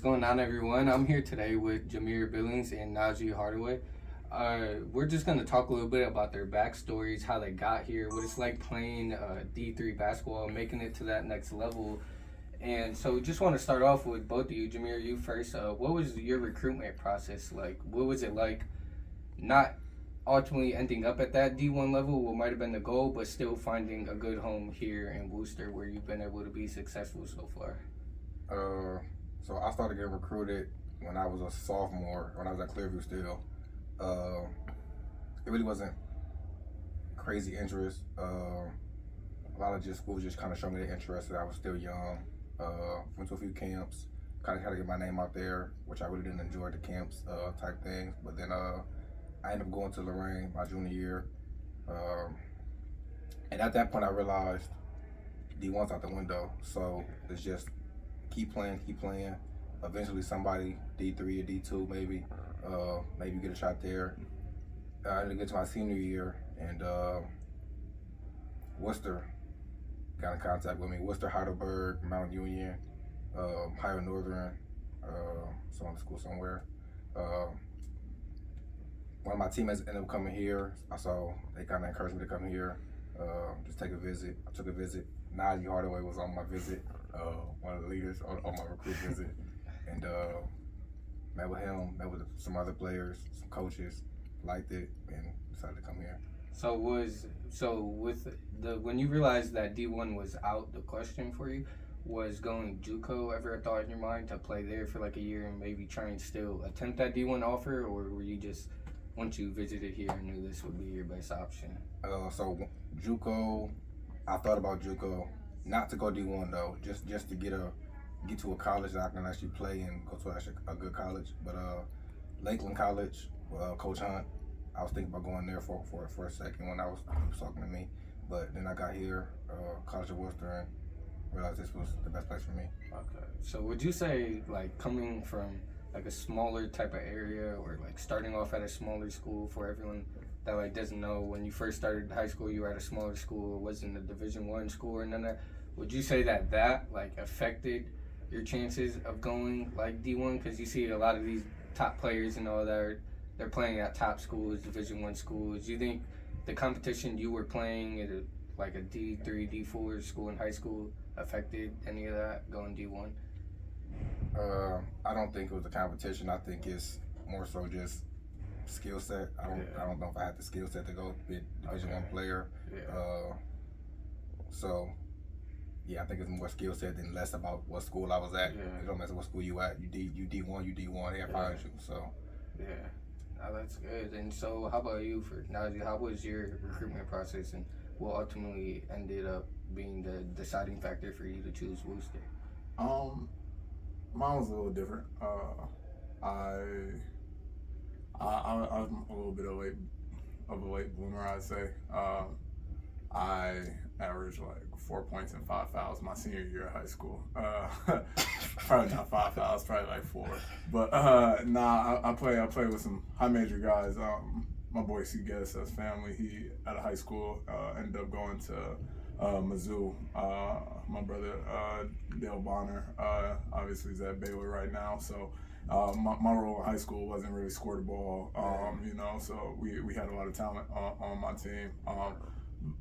What's going on, everyone? I'm here today with Jamir, Billings, and Najee, Hardaway. We're just going to talk a little bit about their backstories, how they got here, what it's like playing D3 basketball, making it to that next level. And so just want to start off with both of you. Jamir, you first. What was your recruitment process like? What was it like not ultimately ending up at that D1 level, what might have been the goal, but still finding a good home here in Wooster where you've been able to be successful so far? So I started getting recruited when I was a sophomore, when I was at Clearview still. It really wasn't crazy interest. A lot of just schools just kind of showed me their interest. I was still young. Went to a few camps, kind of had to get my name out there, which I really didn't enjoy the camps type things. But then I ended up going to Lorraine my junior year. And at that point I realized D1's out the window. So it's just keep playing. Eventually somebody, D3 or D2 maybe you get a shot there. I didn't get to my senior year, and Wooster got in contact with me. Wooster, Heidelberg, Mount Union, Ohio Northern, some other school somewhere. One of my teammates ended up coming here, so they kind of encouraged me to come here, just take a visit. I took a visit. Najee Hardaway was on my visit, one of the leaders on my recruit visit, and met with him, met with some other players, some coaches, liked it, and decided to come here. So when you realized that D1 was out the question for you, was going JUCO ever a thought in your mind to play there for like a year and maybe try and still attempt that D1 offer, or were you just, once you visited here, knew this would be your best option? So JUCO, I thought about JUCO, not to go D1 though, just to get to a college that I can actually play and go to actually a good college. But Lakeland College, Coach Hunt, I was thinking about going there for a second when he was talking to me. But then I got here, College of Wooster, and realized this was the best place for me. Okay. So would you say, like, coming from like a smaller type of area, or like starting off at a smaller school, for everyone that like doesn't know, when you first started high school you were at a smaller school, it wasn't a Division I school or none of that, would you say that like affected your chances of going like D1? Because you see a lot of these top players and all that, they're playing at top schools, Division I schools. Do you think the competition you were playing at like a D3, D4 school in high school affected any of that going D1? I don't think it was a competition. I think it's more so just skill set. I don't know if I had the skill set to go be a Division I player. Yeah. So yeah, I think it's more skill set than less about what school I was at. Yeah. It don't matter what school you at. You D1. They have fired you. So yeah. Oh, that's good. And so how about you, for Najee? How was your recruitment process, and what ultimately ended up being the deciding factor for you to choose Wooster? Mine was a little different. I'm a little bit of a late bloomer, I'd say. I averaged like 4 points and 5 fouls my senior year of high school. Probably not 5 fouls, probably like 4. But I play with some high major guys. My boy C. Geddes' family, he out of high school ended up going to Mizzou. My brother Dale Bonner obviously is at Baylor right now. So my role in high school wasn't really score the ball, so we had a lot of talent on my team.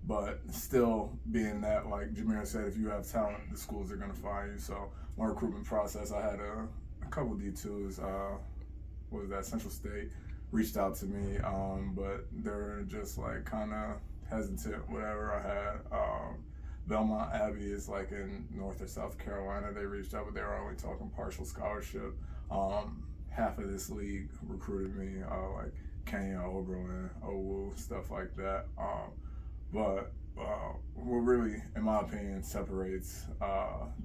But still, being that, like Jamir said, if you have talent, the schools are going to find you. So my recruitment process, I had a couple D2s. What was that? Central State reached out to me, but they're just like kind of hesitant. Whatever I had. Belmont Abbey is like in North or South Carolina. They reached out, but they were only talking partial scholarship. Half of this league recruited me, like Kenya, Oberlin, Owu, stuff like that. But what really, in my opinion, separates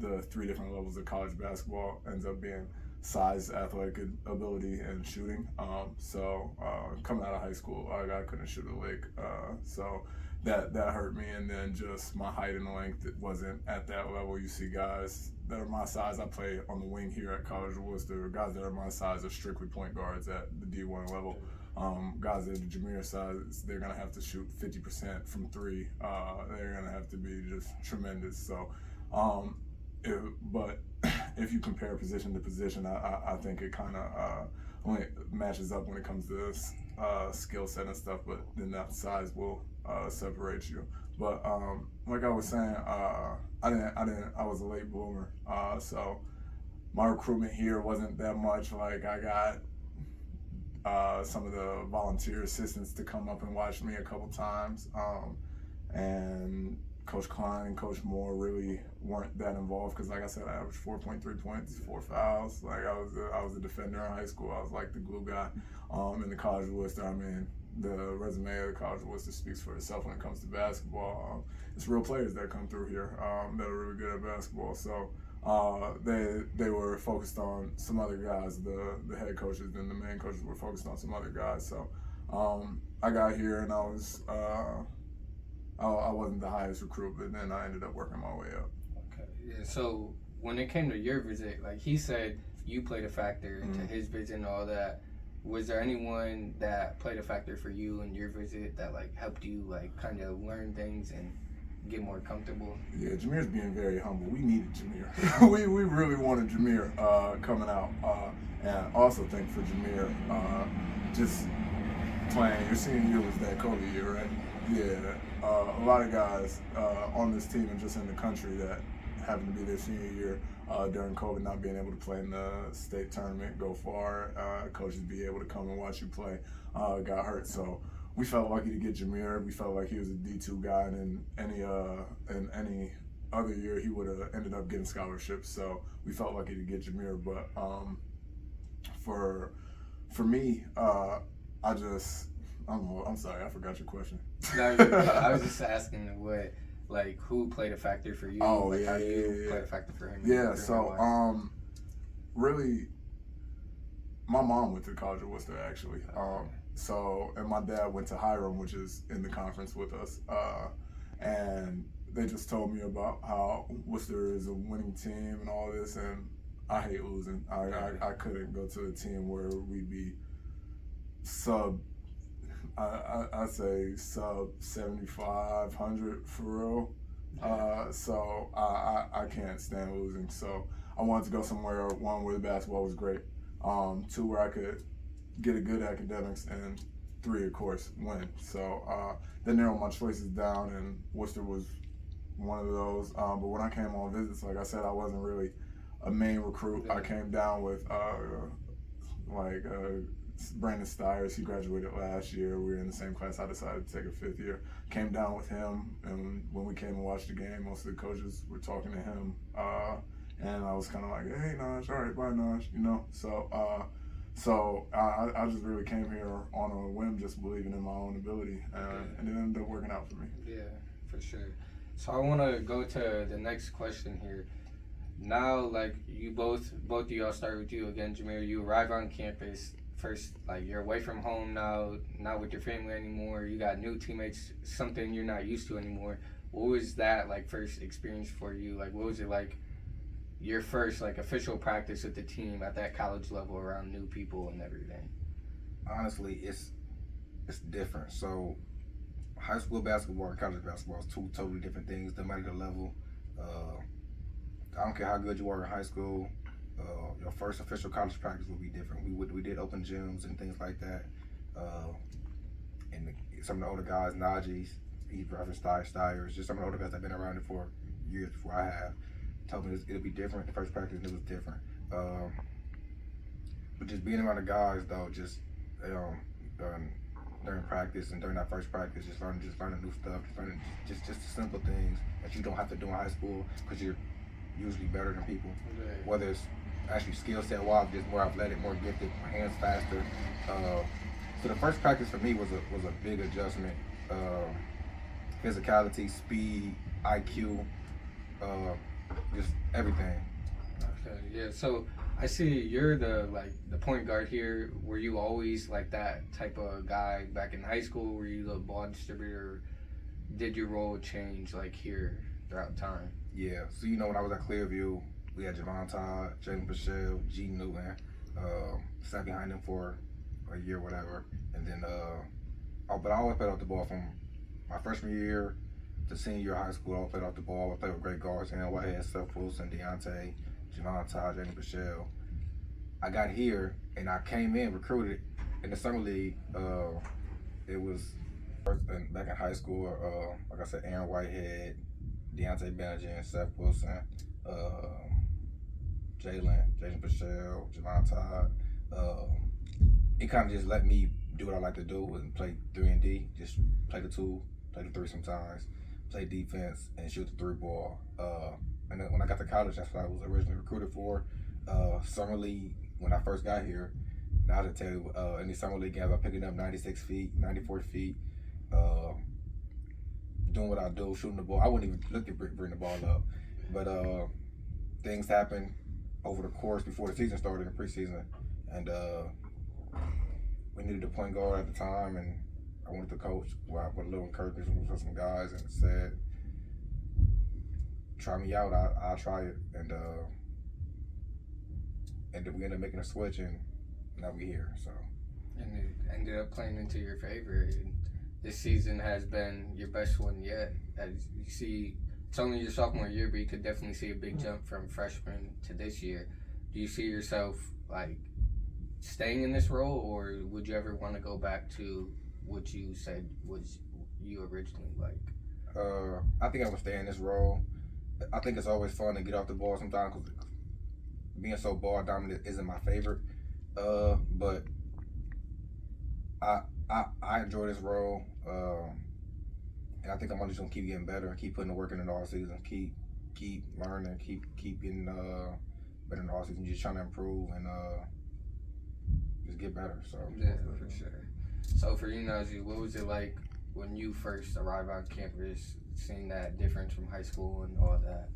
the 3 different levels of college basketball ends up being size, athletic ability, and shooting. Coming out of high school, I couldn't shoot a lick. So that hurt me. And then just my height and length, it wasn't at that level. You see guys that are my size. I play on the wing here at College of Wooster. Guys that are my size are strictly point guards at the D1 level. Guys at the Jamir size, they're gonna have to shoot 50% from 3. They're gonna have to be just tremendous. So But if you compare position to position, I think it kind of only matches up when it comes to skill set and stuff, but then that size will separate you. But like I was saying, I was a late bloomer, so my recruitment here wasn't that much. Like I got some of the volunteer assistants to come up and watch me a couple times, and Coach Klein and Coach Moore really weren't that involved because, like I said, I averaged 4.3 points, 4 fouls. Like I was a defender in high school. I was like the glue guy. In the College of Wooster, I mean, the resume of the College of Worcester speaks for itself when it comes to basketball. It's real players that come through here that are really good at basketball. So they were focused on some other guys. The head coaches and the main coaches were focused on some other guys. So I got here and I wasn't the highest recruit, but then I ended up working my way up. Okay. Yeah. So when it came to your visit, like he said, you played a factor into his visit and all that. Was there anyone that played a factor for you in your visit that like helped you like kind of learn things and get more comfortable? Yeah, Jamir's being very humble. We needed Jamir. we really wanted Jamir coming out, and also think for Jamir just playing. Your senior year was that Kobe year, right? Yeah, a lot of guys on this team and just in the country that happened to be their senior year during COVID, not being able to play in the state tournament, go far, coaches be able to come and watch you play, got hurt. So we felt lucky to get Jamir. We felt like he was a D2 guy, and in any other year he would have ended up getting scholarships. So we felt lucky to get Jamir. But for me, I don't know. I'm sorry, I forgot your question. No, I was just asking who played a factor for you? Oh, like yeah, how you yeah. played a factor for him? Yeah, so really, my mom went to the College of Worcester actually. And my dad went to Hiram, which is in the conference with us. And they just told me about how Worcester is a winning team and all this, and I hate losing. I couldn't go to a team where we'd be I'd say sub 7,500 for real. So I can't stand losing. So I wanted to go somewhere, one, where the basketball was great, two, where I could get a good academics, and three, of course, win. So that narrowed my choices down, and Worcester was one of those. But when I came on visits, like I said, I wasn't really a main recruit. I came down with Brandon Stiers. He graduated last year. We were in the same class. I decided to take a fifth year. Came down with him, and when we came and watched the game, most of the coaches were talking to him, and I was kind of like, "Hey, Naj, all right, bye, Naj," you know. So I just really came here on a whim, just believing in my own ability, and it ended up working out for me. Yeah, for sure. So I want to go to the next question here. Now, like you both of y'all start with you again, Jamir. You arrive on campus. First, like you're away from home now, not with your family anymore. You got new teammates, something you're not used to anymore. What was that like first experience for you? Like, what was it like? Your first like official practice with the team at that college level around new people and everything. Honestly, it's different. So, high school basketball and college basketball is two totally different things. No matter the level, I don't care how good you are in high school. Your first official college practice will be different. We did open gyms and things like that. And some of the older guys, Najee, he referenced Stiers, just some of the older guys that have been around it for years before I have, told me it'll be different. The first practice, it was different. But just being around the guys though, just during practice and during that first practice, just learning new stuff, just the simple things that you don't have to do in high school because you're usually better than people. Right. Whether it's actually skill set wise, just more athletic, more gifted, hands faster. So the first practice for me was a big adjustment. Physicality, speed, IQ, just everything. Okay, yeah. So I see you're the point guard here. Were you always like that type of guy back in high school? Were you the ball distributor? Did your role change like here throughout time? Yeah. So when I was at Clearview, we had Javon Todd, Jalen Pichelle, G. Newton, sat behind him for a year, whatever, and then but I always played off the ball from my freshman year to senior year of high school. I always played off the ball. I played with great guards, and Whitehead, Seth Wilson, Deontay, Javon Todd, Jaden Pichelle. I got here and I came in recruited in the summer league. It was back in high school. Like I said, Aaron Whitehead, Deontay Benjamin, Seth Wilson, Jaden Pichelle, Javon Todd. It kind of just let me do what I like to do and play 3 and D. Just play the 2, play the 3 sometimes, play defense and shoot the 3 ball. And then when I got to college, that's what I was originally recruited for. Summer league, when I first got here, now to tell you, in these summer league games, I'm picking up 96 feet, 94 feet, doing what I do, shooting the ball. I wouldn't even look to bring the ball up. But things happened over the course before the season started in preseason. And we needed a point guard at the time, and I went to coach with a little encouragement from some guys and said, try me out, I'll try it. And then we ended up making a switch, and now we're here. So. And it ended up playing into your favor. And this season has been your best one yet. As you see, it's only your sophomore year, but you could definitely see a big jump from freshman to this year. Do you see yourself like staying in this role, or would you ever want to go back to what you said was you originally like? I think I would stay in this role. I think it's always fun to get off the ball sometimes because being so ball dominant isn't my favorite. But I enjoy this role, and I think I'm only just gonna keep getting better and keep putting the work in the all season, keep learning, keep getting better in the all season, just trying to improve and just get better. So yeah, for sure. So for you, Najee, what was it like when you first arrived on campus, seeing that difference from high school and all that?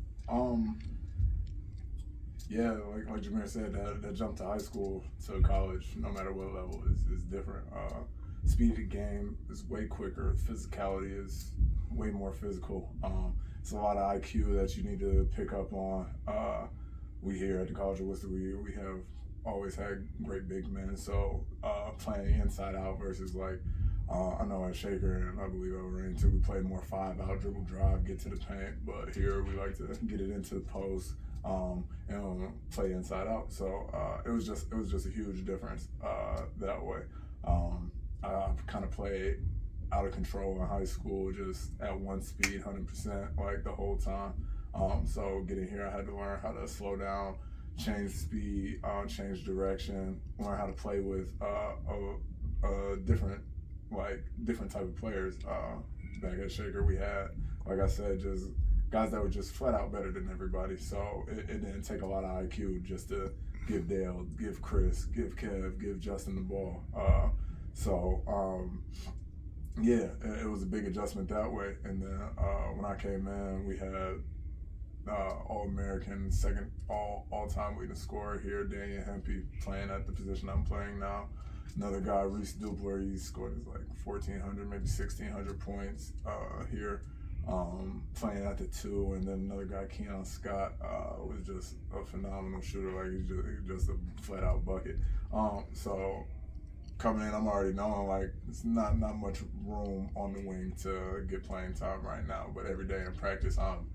Yeah, like Jamir said, that jump to high school to college, no matter what level, is different. Speed of the game is way quicker. Physicality is way more physical. It's a lot of IQ that you need to pick up on. We here at the College of Wooster, we have always had great big men, so playing inside out versus like, I know at Shaker and I believe over Rain too, we played more 5-out, dribble drive, get to the paint, but here we like to get it into the post and play inside out. So it was just a huge difference that way. I kind of played out of control in high school, just at one speed, 100%, like the whole time. So getting here, I had to learn how to slow down, change speed, change direction, learn how to play with a different type of players. Back at Shaker, we had, like I said, just guys that were just flat out better than everybody. So it didn't take a lot of IQ just to give Dale, give Chris, give Kev, give Justin the ball. Yeah, it was a big adjustment that way. And then when I came in, we had All-American, second all-time leading scorer here, Daniel Hempy, playing at the position I'm playing now. Another guy, Reese Dupler, he scored his like 1,400, maybe 1,600 points here, playing at the 2. And then another guy, Keon Scott, was just a phenomenal shooter. Like he's just a flat-out bucket. So coming in, I'm already knowing like it's not much room on the wing to get playing time right now. But every day in practice, I'm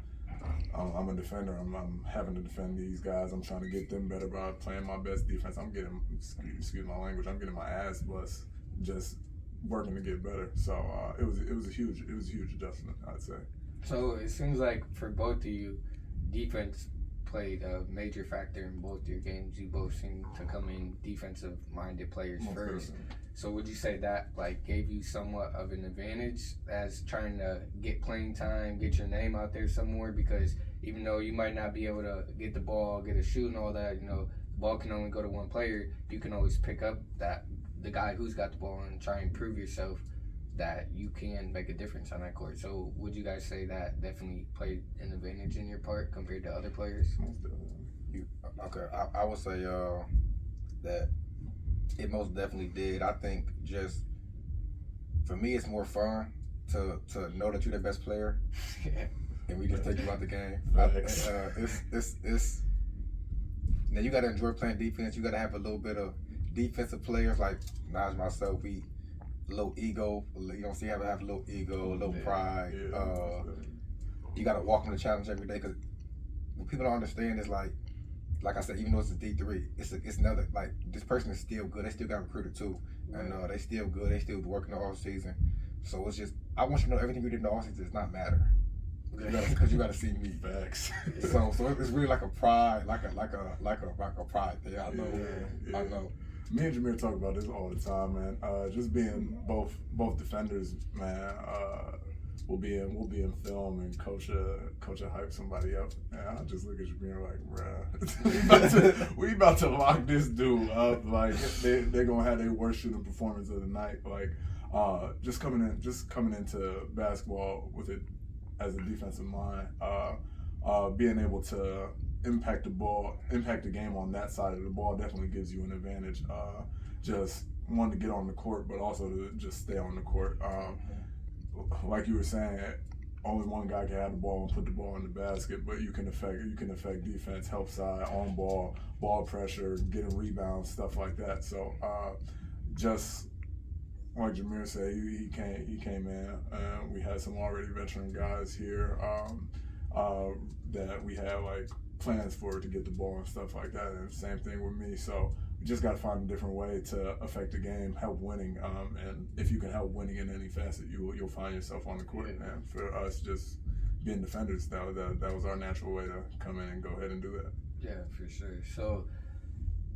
a defender. I'm having to defend these guys. I'm trying to get them better by playing my best defense. I'm getting, excuse my language, I'm getting my ass bust just working to get better. So it was a huge adjustment, I'd say. So it seems like for both of you, defense played a major factor in both your games. You both seem to come in defensive-minded players first. So would you say that like gave you somewhat of an advantage as trying to get playing time, get your name out there somewhere? Because even though you might not be able to get the ball, get a shoot and all that, you know, the ball can only go to one player. You can always pick up the guy who's got the ball and try and prove yourself that you can make a difference on that court. So would you guys say that definitely played an advantage in your part compared to other players? Okay, I would say that it most definitely did. I think just for me, it's more fun to know that you're the best player, and we just take you out the game. It's now you got to enjoy playing defense. You got to have a little bit of defensive players like Naj, myself. We a little ego. You don't see how to have a little ego, a little pride. You got to walk on the challenge every day because what people don't understand is like like I said, even though it's a D3, it's another, like, this person is still good. They still got recruited too. Right. And they still good. They still working the all season. So it's just, I want you to know everything you did in the all season does not matter. Because you gotta see me. Facts. So it's really like a pride, like a pride thing. I know. Yeah. I know. Me and Jamir talk about this all the time, man. Just being both defenders, man. We'll be in film and coach hype somebody up, and I just look at Jamir like, bruh, we about to lock this dude up. Like they're gonna have their worst shooting performance of the night. Like just coming into basketball with it as a defensive mind, being able to impact the game on that side of the ball definitely gives you an advantage. Just wanting to get on the court, but also to just stay on the court. Like you were saying, only one guy can have the ball and put the ball in the basket, but you can affect defense, help side, on ball pressure, getting rebounds, stuff like that. So just like Jamir said, he came in. We had some already veteran guys here that we had like plans for to get the ball and stuff like that. And same thing with me. So we just got to find a different way to affect the game, help winning. And if you can help winning in any facet, you'll find yourself on the court. And for us, just being defenders, that was our natural way to come in and go ahead and do that. Yeah, for sure. So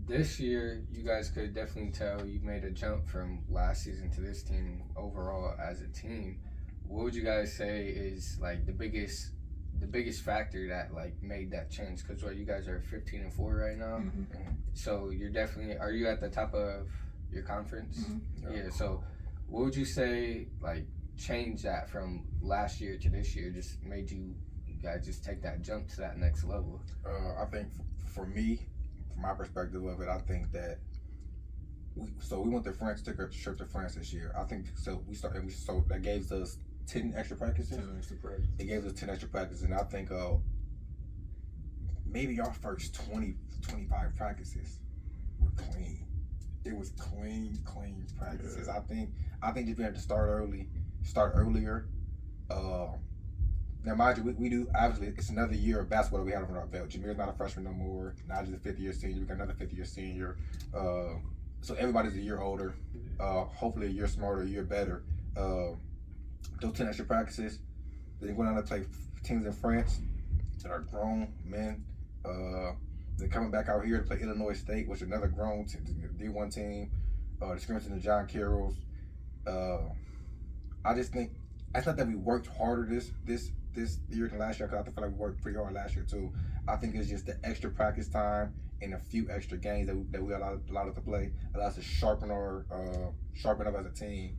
this year, you guys could definitely tell you made a jump from last season to this team overall as a team. What would you guys say is like the biggest factor that like made that change? Because you guys are 15-4 right now, so you're definitely, are you at the top of your conference? Yeah. So what would you say like changed that from last year to this year? Just made you guys just take that jump to that next level? I think for me, from my perspective of it, I think that we went to France, took a trip to France this year. I think so. So that gave us 10 extra practices. 10 extra practices. It gave us 10 extra practices, and I think maybe our first 25 practices were clean. It was clean practices. Yeah. I think if we had to start earlier. Now, mind you, we do, obviously, it's another year of basketball that we have on our belt. Jamir's not a freshman no more. Najee's a fifth-year senior. We got another fifth-year senior. So everybody's a year older. Hopefully a year smarter, a year better. Those 10 extra practices. Then went on to play teams in France that are grown men. They're coming back out here to play Illinois State, which is another grown D1 team. The scrimmage in the John Carrolls. I just think, it's not that we worked harder this year than last year, because I feel like we worked pretty hard last year too. I think it's just the extra practice time and a few extra games that we allowed us to play, allowed us to sharpen up as a team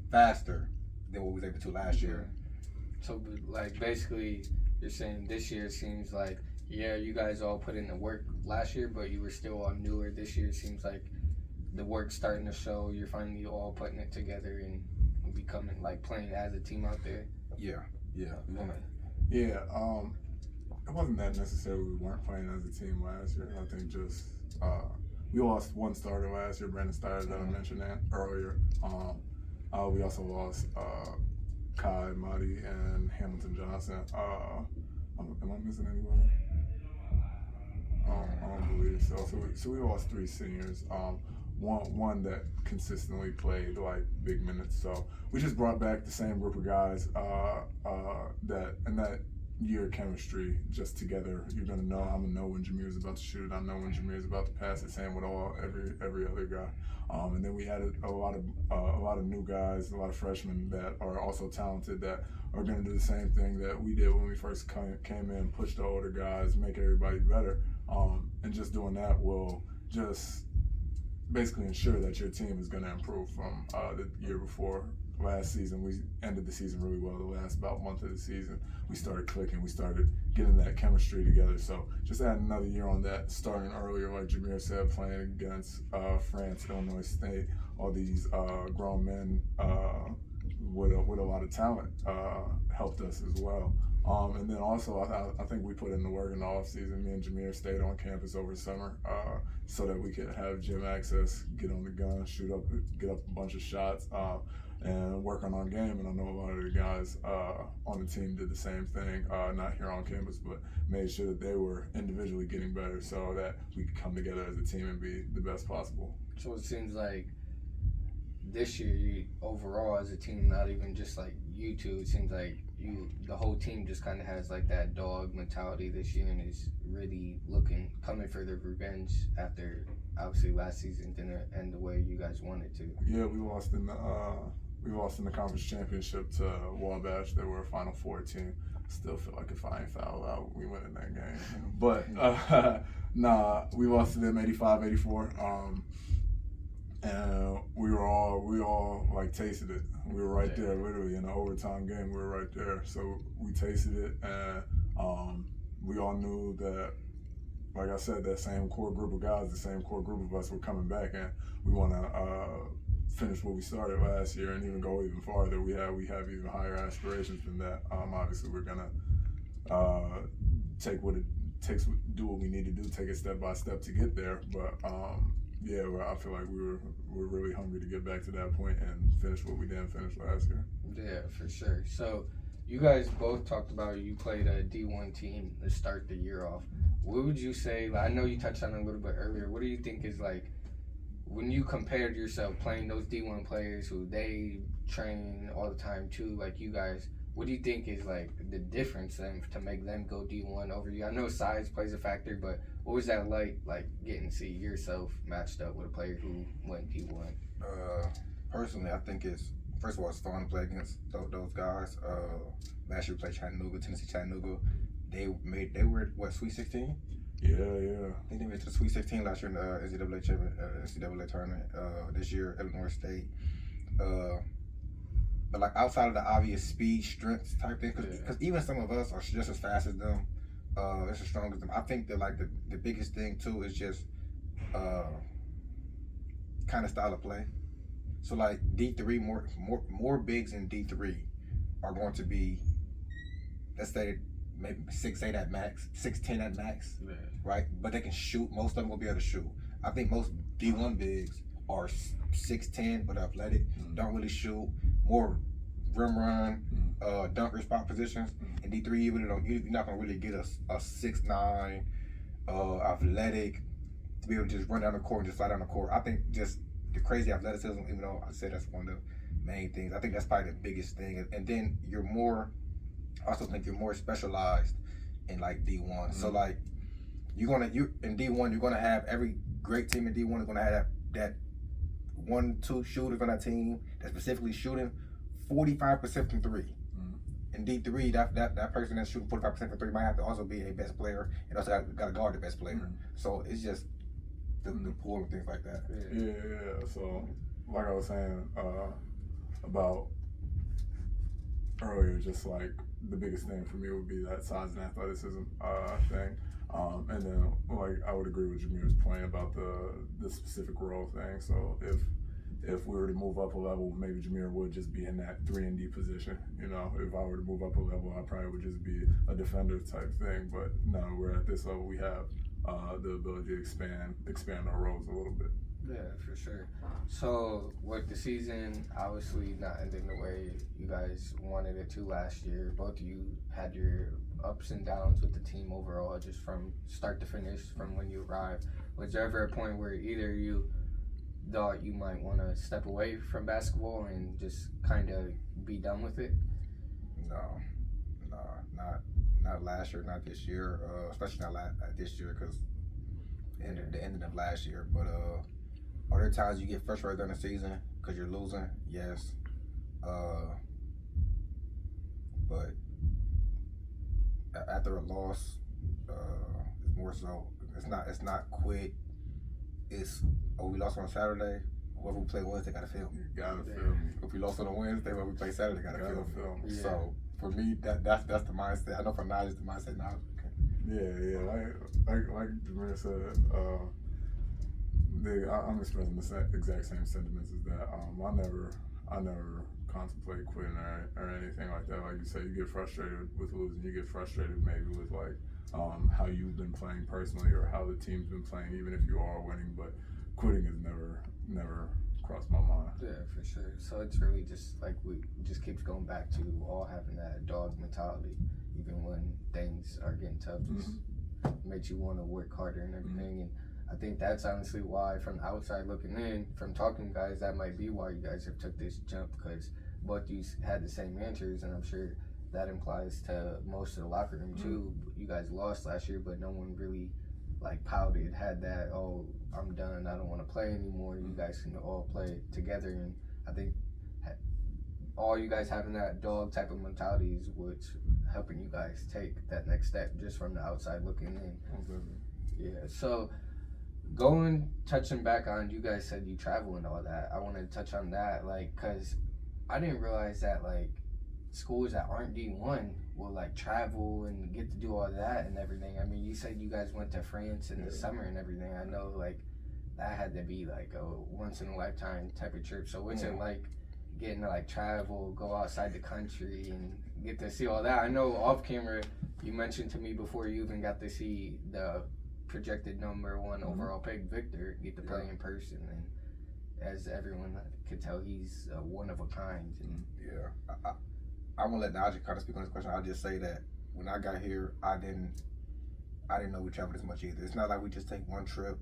faster than what we was able to last year. So like basically you're saying this year seems like, yeah, you guys all put in the work last year, but you were still all newer. This year seems like the work's starting to show. You're finally all putting it together and becoming like playing as a team out there. Yeah. It wasn't that necessarily we weren't playing as a team last year. I think just we lost one starter last year, Brandon Steyer, that I mentioned that earlier. We also lost Kai, Marty, and Hamilton Johnson. Am I missing anybody? I don't believe so. So we lost 3 seniors. One that consistently played like big minutes. So we just brought back the same group of guys that year chemistry just together. You're gonna know. I'm gonna know when Jamir's about to shoot. I know when Jamir's about to pass it. Same with every other guy. And then we had a lot of new guys, a lot of freshmen that are also talented that are gonna do the same thing that we did when we first came in, push the older guys, make everybody better. And just doing that will just basically ensure that your team is going to improve from the year before. Last season, we ended the season really well. The last about month of the season, we started clicking. We started getting that chemistry together. So just add another year on that, starting earlier, like Jamir said, playing against France, Illinois State, all these grown men with a lot of talent helped us as well. And then also, I think we put in the work in the offseason. Me and Jamir stayed on campus over summer so that we could have gym access, get on the gun, get up a bunch of shots. and work on our game. And I know a lot of the guys on the team did the same thing, not here on campus, but made sure that they were individually getting better so that we could come together as a team and be the best possible. So it seems like this year, overall as a team, not even just like you two, it seems like the whole team just kind of has like that dog mentality this year and is really coming for their revenge after obviously last season didn't end the way you guys wanted to. Yeah, we lost in the conference championship to Wabash. They were a Final Four team. Still feel like if I ain't foul out, we win in that game. But we lost to them 85-84. And we all like tasted it. We were right there, literally in the overtime game. We were right there, so we tasted it, and we all knew that, like I said, that same core group of guys, the same core group of us, were coming back, and we want to finish what we started last year and even go even farther. We have even higher aspirations than that. Obviously, we're gonna take what it takes, do what we need to do, take it step by step to get there, but. Yeah, I feel like we're really hungry to get back to that point and finish what we didn't finish last year. Yeah, for sure. So you guys both talked about you played a D1 team to start the year off. What would you say, I know you touched on it a little bit earlier, what do you think is like, when you compared yourself playing those D1 players who they train all the time too, like you guys, what do you think is like the difference then to make them go D1 over you? I know size plays a factor, but what was that like getting to see yourself matched up with a player who went D1? Personally, I think first of all, it's fun to play against those guys. Last year we played Tennessee Chattanooga. They were what, Sweet 16? Yeah. I think they made it to the Sweet 16 last year in the NCAA tournament. This year, Illinois State. But like outside of the obvious speed, strength type thing, because even some of us are just as fast as them, just as strong as them. I think that like the biggest thing too is just kind of style of play. So like D3, more bigs in D3 are going to be, let's say maybe 6'8" at max, 6'10" at max, right? But they can shoot. Most of them will be able to shoot. I think most D1 bigs are 6'10", but athletic, don't really shoot. More rim run, dunker spot positions. In D3, you're not gonna really get a 6'9", athletic to be able to just run down the court and just fly down the court. I think just the crazy athleticism, even though I said that's one of the main things, I think that's probably the biggest thing. And then I also think you're more specialized in like D1. So like you in D1, you're gonna have every great team in D1 is gonna have that 1-2 shooters on that team that's specifically shooting 45% from three. In D3, that person that's shooting 45% from three might have to also be a best player and also got to guard the best player. So it's just the pool and things like that. Yeah. So like I was saying about earlier, just like the biggest thing for me would be that size and athleticism thing. And then, like, I would agree with Jamir's point about the specific role thing. So if we were to move up a level, maybe Jamir would just be in that 3-and-D position. You know, if I were to move up a level, I probably would just be a defender type thing. But no, we're at this level. We have the ability to expand our roles a little bit. Yeah, for sure. So with the season obviously not ending the way you guys wanted it to last year, both of you had your ups and downs with the team overall, just from start to finish, from when you arrived. Was there ever a point where either you thought you might want to step away from basketball and just kind of be done with it? No, not last year, not this year, especially not this year because the ending of last year. But are there times you get frustrated during the season because you're losing? Yes. But after a loss, it's more so. It's not quit. It's we lost on Saturday. Whoever we play Wednesday gotta film. You gotta film. If we lost on a Wednesday, when we play Saturday, gotta film. Yeah. So for me, that's the mindset. I know for Najee, the mindset now. Yeah. Like Jamir said, I'm expressing the exact same sentiments as that. I never contemplate quitting or anything like that. Like you say, you get frustrated with losing. You get frustrated maybe with like how you've been playing personally or how the team's been playing, even if you are winning. But quitting is never crossed my mind. Yeah, for sure. So it's really just like we just keeps going back to all having that dog mentality, even when things are getting tough. Just makes you want to work harder and everything. And I think that's honestly why, from the outside looking in, from talking to guys, that might be why you guys have took this jump, because both you had the same answers, and I'm sure that implies to most of the locker room too. You guys lost last year, but no one really like pouted, had that, oh, I'm done, I don't want to play anymore. You guys can all play together, and I think all you guys having that dog type of mentality is what's helping you guys take that next step, just from the outside looking in. Yeah, so touching back on, you guys said you travel and all that. I wanted to touch on that, like, cause I didn't realize that like schools that aren't D1 will like travel and get to do all that and everything. I mean, you said you guys went to France in the summer and everything. I know like that had to be like a once in a lifetime type of trip. So what's it like getting to like travel, go outside the country and get to see all that? I know off camera you mentioned to me before you even got to see the projected #1 overall pick Victor get to play in person, and as everyone could tell, he's one of a kind. And I'm gonna let Najee kind of speak on this question. I'll just say that when I got here, I didn't know we traveled this much either. It's not like we just take one trip.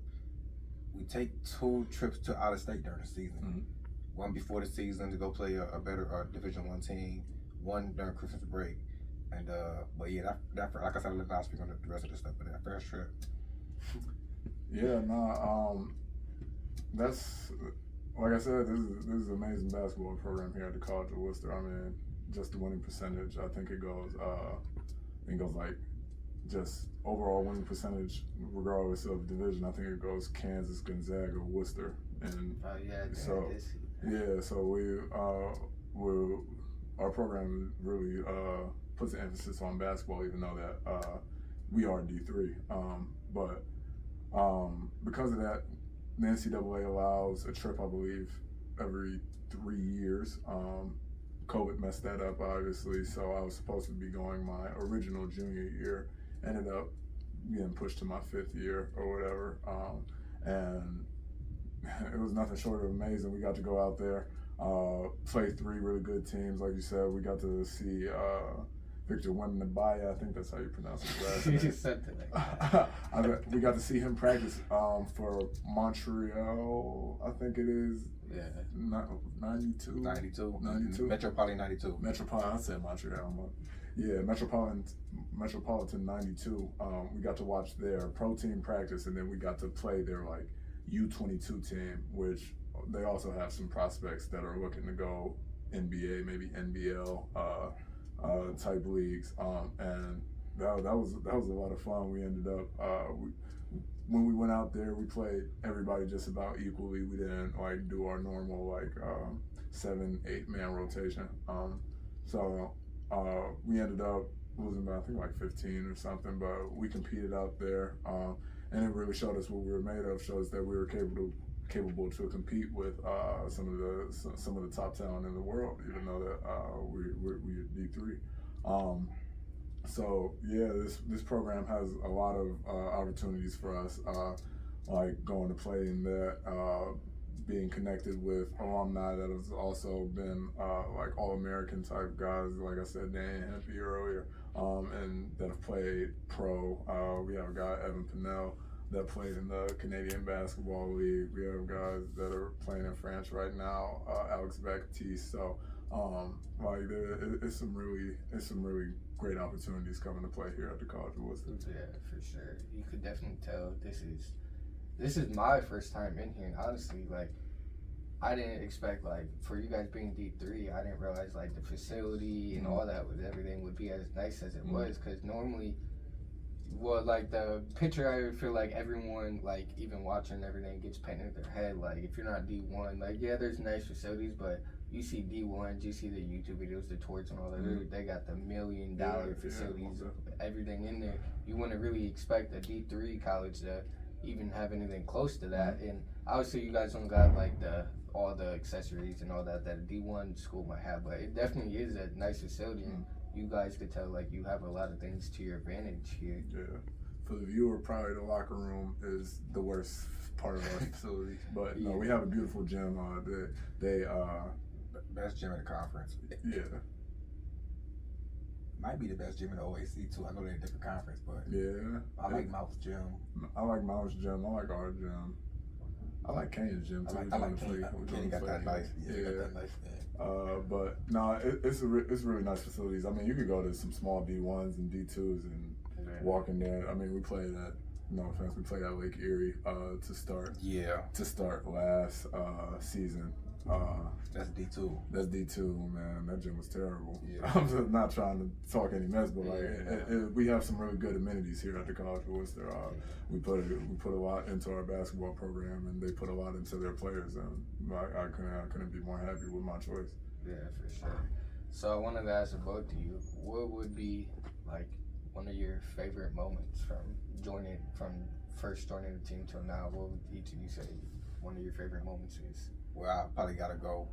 We take 2 trips to out of state during the season. One before the season to go play a better Division I team. One during Christmas break. And but yeah, that like I said, I'll let Najee speak on the rest of the stuff. But that first trip. That's like I said. This is an amazing basketball program here at the College of Wooster. I mean, just the winning percentage. I think it goes like just overall winning percentage, regardless of division. I think it goes Kansas, Gonzaga, Worcester, and so our program really puts an emphasis on basketball, even though that we are D3. But because of that, the NCAA allows a trip, I believe, every 3 years. COVID messed that up, obviously, so I was supposed to be going my original junior year. Ended up getting pushed to my 5th year or whatever. And it was nothing short of amazing. We got to go out there, play 3 really good teams. Like you said, we got to see Victor Wembanyama, I think that's how you pronounce his last name. You said that. We got to see him practice for Montreal, I think it is. Yeah. 92. Metropolitan 92. Metropolitan, I said Montreal. Yeah, Metropolitan 92. We got to watch their pro team practice, and then we got to play their like U22 team, which they also have some prospects that are looking to go NBA, maybe NBL type leagues. And that was a lot of fun. We ended up when we went out there, we played everybody just about equally. We didn't like do our normal like 7-8 man rotation. So we ended up losing by I think like 15 or something, but we competed out there, and it really showed us what we were made of. Showed us that we were capable to compete with some of the top talent in the world, even though that we're D3. So yeah, this program has a lot of opportunities for us, like going to play in that, being connected with alumni that has also been like All-American type guys, like I said, Danny Hempy earlier, and that have played pro. We have a guy, Evan Pinnell, that played in the Canadian Basketball League. We have guys that are playing in France right now, Alex Baptiste. So like it's some really great opportunities coming to play here at the College of Wooster. Yeah, for sure. You could definitely tell this is my first time in here, and honestly, like, I didn't expect, like, for you guys being D3, I didn't realize, like, the facility and all that with everything would be as nice as it was, because normally, well, like, the picture, I feel like everyone, like, even watching everything gets painted in their head, like, if you're not D1, like, yeah, there's nice facilities, but you see D1s, you see the YouTube videos, the tours and all that, they got the $1 million facilities, everything in there. You wouldn't really expect a D3 college to even have anything close to that, and obviously you guys don't got like all the accessories and all that a D1 school might have, but it definitely is a nice facility, and you guys could tell like you have a lot of things to your advantage here. Yeah, for the viewer, probably the locker room is the worst part of our facilities. But no, we have a beautiful gym. They best gym in the conference. yeah. Might be the best gym in the OAC too. I know they're a different conference, but Yeah. I like Mount's gym. I like Mount's gym. I like our gym. I like Kenya's gym too. I like Kenny got that nice. Yeah, got that nice thing. But no, it's really nice facilities. I mean, you could go to some small D1s and D2s and walk in there. I mean, we played at, no offense, we played at Lake Erie to start last season. That's D2. That's D2, man. That gym was terrible. Yeah. I'm just not trying to talk any mess, but we have some really good amenities here at the College of Wooster. We put a lot into our basketball program, and they put a lot into their players, and I couldn't be more happy with my choice. Yeah, for sure. So I wanted to ask both of you, what would be like one of your favorite moments from first joining the team till now? What would each of you say one of your favorite moments is? Well, I probably gotta go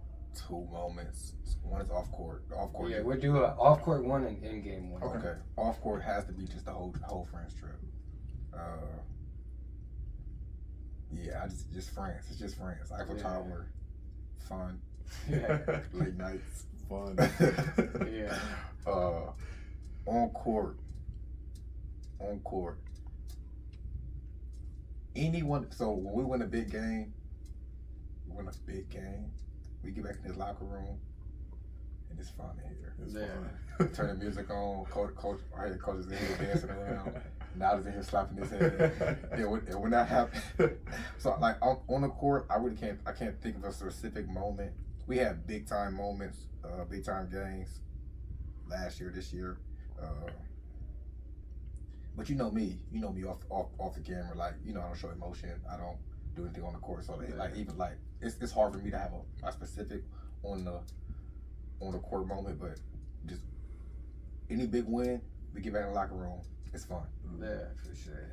2 moments. One is off court. The off court. Yeah, we'll do an off court one and in game one. Okay. Off court has to be just the whole France trip. Yeah, just France. It's just France. Eiffel Tower, fun. Yeah. Late nights, Fun. Yeah. On court. Anyone. So when we win a big game, we get back in his locker room, and it's fun in here. It's Yeah. fun. Turn the music on. Coach, I hear coach is in here dancing around. Now he's in here slapping his head. And when that happened, so like on the court, I can't think of a specific moment. We had big time moments, big time games last year, this year. But you know me off the camera. Like, I don't show emotion. I don't do anything on the court. So it's hard for me to have a specific on the court moment. But just any big win, we get back in the locker room. It's fun. Yeah, for sure.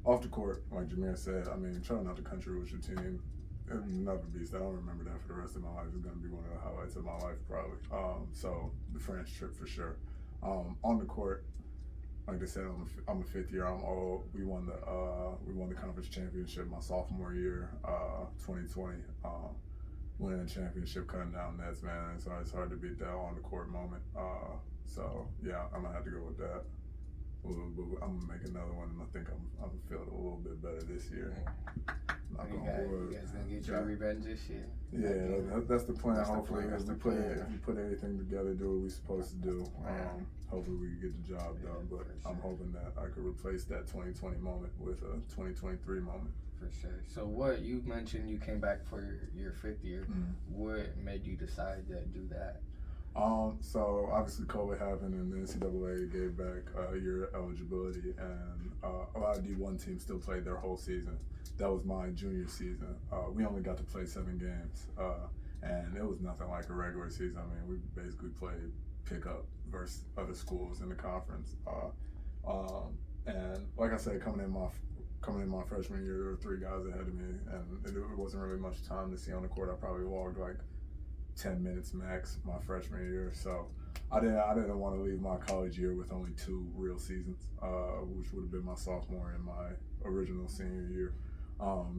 Off the court, like Jamir said, I mean, trying out the country with your team, another beast. I don't remember that for the rest of my life. It's going to be one of the highlights of my life, probably. So the France trip for sure. On the court, like I said, I'm a 5th year. I'm old. We won the conference championship my sophomore year, 2020. Winning the championship, cutting down nets, man. So it's hard to beat that on the court moment. So yeah, I'm gonna have to go with that. I'm gonna make another one, and I think I'm feeling a little bit better this year. You guys gonna get your revenge this year? Yeah, that's the plan. Hopefully, That's the if plan. we put everything together, do what we're supposed to do. Hopefully, we can get the job done. But I'm hoping that I could replace that 2020 moment with a 2023 moment. For sure. So what you mentioned, you came back for your 5th year. What made you decide to do that? So obviously COVID happened, and the NCAA gave back a year eligibility, and a lot of D1 teams still played their whole season. That was my junior season. We only got to play 7 games, and it was nothing like a regular season. I mean, we basically played pickup versus other schools in the conference. And like I said, coming in my freshman year, there were 3 guys ahead of me, and it wasn't really much time to see on the court. I probably logged like 10 minutes max my freshman year, so I didn't want to leave my college year with only 2 real seasons, which would have been my sophomore and my original senior year.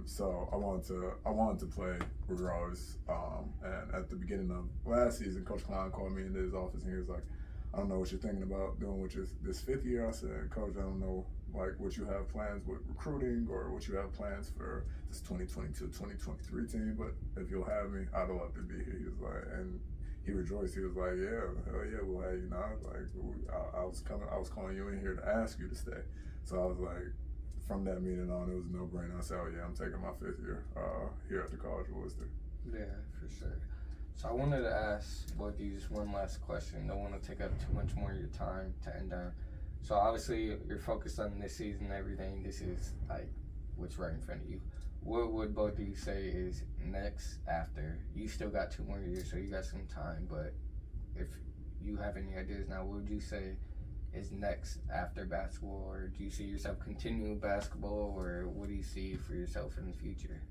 So I wanted to play regardless. And at the beginning of last season, Coach Klein called me into his office, and he was like, "I don't know what you're thinking about doing with this 5th year." I said, "Coach, I don't know like what you have plans with recruiting or what you have plans for this 2022-2023 team, but if you'll have me, I'd love to be here." He was like, and he rejoiced. He was like, "Yeah, hell yeah, we'll have you." Like I was calling you in here to ask you to stay. So I was like, from that meeting on, it was a no-brainer. I said, "Oh yeah, I'm taking my 5th year here at the College of Wooster." Yeah, for sure. So I wanted to ask both of you just one last question. Don't want to take up too much more of your time to end on. So obviously you're focused on this season and everything. This is like what's right in front of you. What would both of you say is next after? You still got 2 more years, so you got some time. But if you have any ideas now, what would you say is next after basketball? Or do you see yourself continuing basketball, or what do you see for yourself in the future?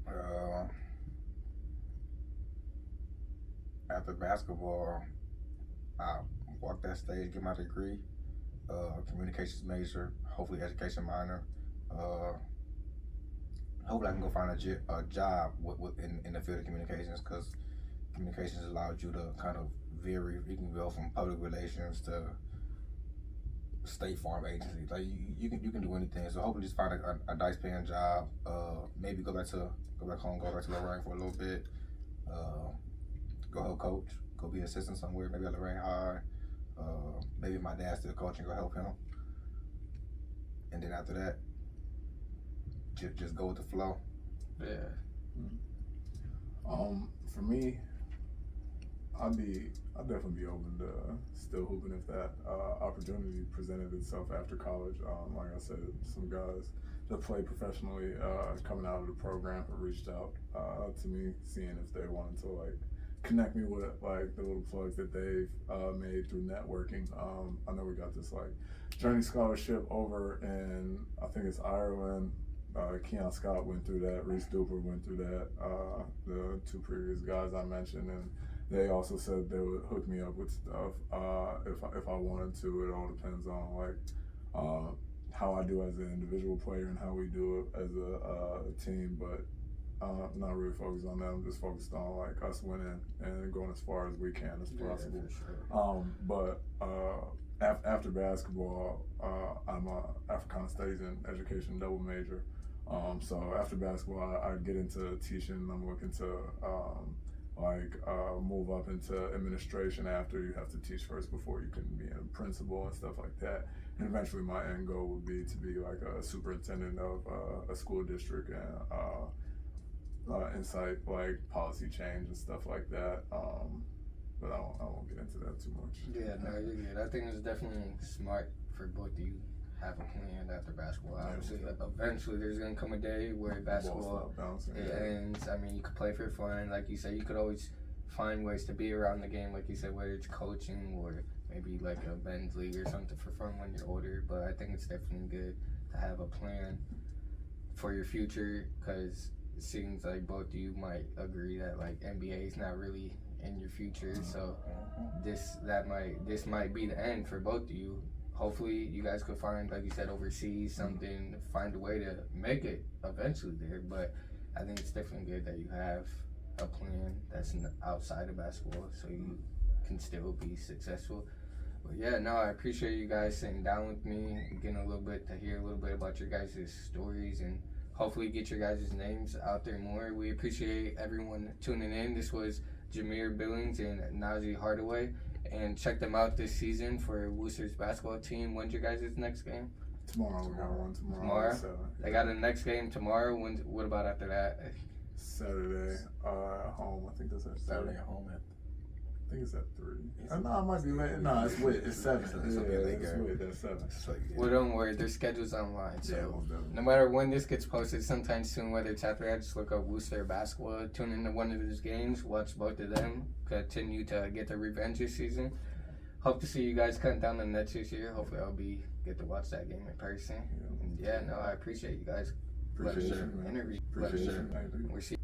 After basketball, I'll walk that stage, get my degree, communications major, hopefully education minor. Hopefully I can go find a job in the field of communications, because communications allows you to kind of vary. You can go from public relations to State Farm agency. Like you can do anything. So hopefully just find a nice paying job. Maybe go back home, go back to Lorraine for a little bit. Go help coach. Go be an assistant somewhere. Maybe at Lorraine High. Maybe my dad's still coaching. Go help him. And then after that, just go with the flow. Yeah. For me, I'd definitely be open to still hooping if that opportunity presented itself after college. Like I said, some guys that play professionally coming out of the program have reached out to me, seeing if they wanted to like connect me with like the little plugs that they've made through networking. I know we got this like Journey Scholarship over in, I think it's Ireland. Keon Scott went through that. Reese Duper went through that. The two previous guys I mentioned, and they also said they would hook me up with stuff if I wanted to. It all depends on like how I do as an individual player and how we do it as a team. But I'm not really focused on that. I'm just focused on like us winning and going as far as we can as possible. Yeah, But after basketball, I'm a Africana Studies and Education double major. So after basketball, I get into teaching. I'm looking to move up into administration after. You have to teach first before you can be a principal and stuff like that. And eventually my end goal would be to be like a superintendent of a school district and insight like policy change and stuff like that. But I won't get into that too much. Yeah, no, you're good. I think it's definitely smart for both of you have a plan after basketball. Obviously, eventually there's gonna come a day where basketball ends. I mean, you could play for fun, like you said. You could always find ways to be around the game, like you said, whether it's coaching or maybe like a men's league or something for fun when you're older. But I think it's definitely good to have a plan for your future, because it seems like both of you might agree that like NBA is not really in your future. So this might be the end for both of you. Hopefully you guys could find, like you said, overseas something, find a way to make it eventually there. But I think it's definitely good that you have a plan that's outside of basketball, so you can still be successful. But yeah, no, I appreciate you guys sitting down with me and getting a little bit to hear a little bit about your guys' stories, and hopefully get your guys' names out there more. We appreciate everyone tuning in. This was Jamir, Billings, and Najee Hardaway. And check them out this season for Wooster's basketball team. When's your guys' next game? Tomorrow. We got one tomorrow. Tomorrow? They got a next game tomorrow. What about after that? Saturday at home. I think that's at Saturday at home. I think it's at 3. No, it might be late. No, it's late. It's 7. It's late. That's 7. Well, don't worry. Their schedule's online. So yeah, no matter when this gets posted, sometime soon, whether it's after that, just look up Wooster basketball. Tune into one of those games. Watch both of them. Continue to get the revenge this season. Hope to see you guys cut down the Nets this year. Hopefully I'll get to watch that game in person. Yeah. And yeah, no, I appreciate you guys. Appreciate it, man. Interview. Appreciate it. We're seeing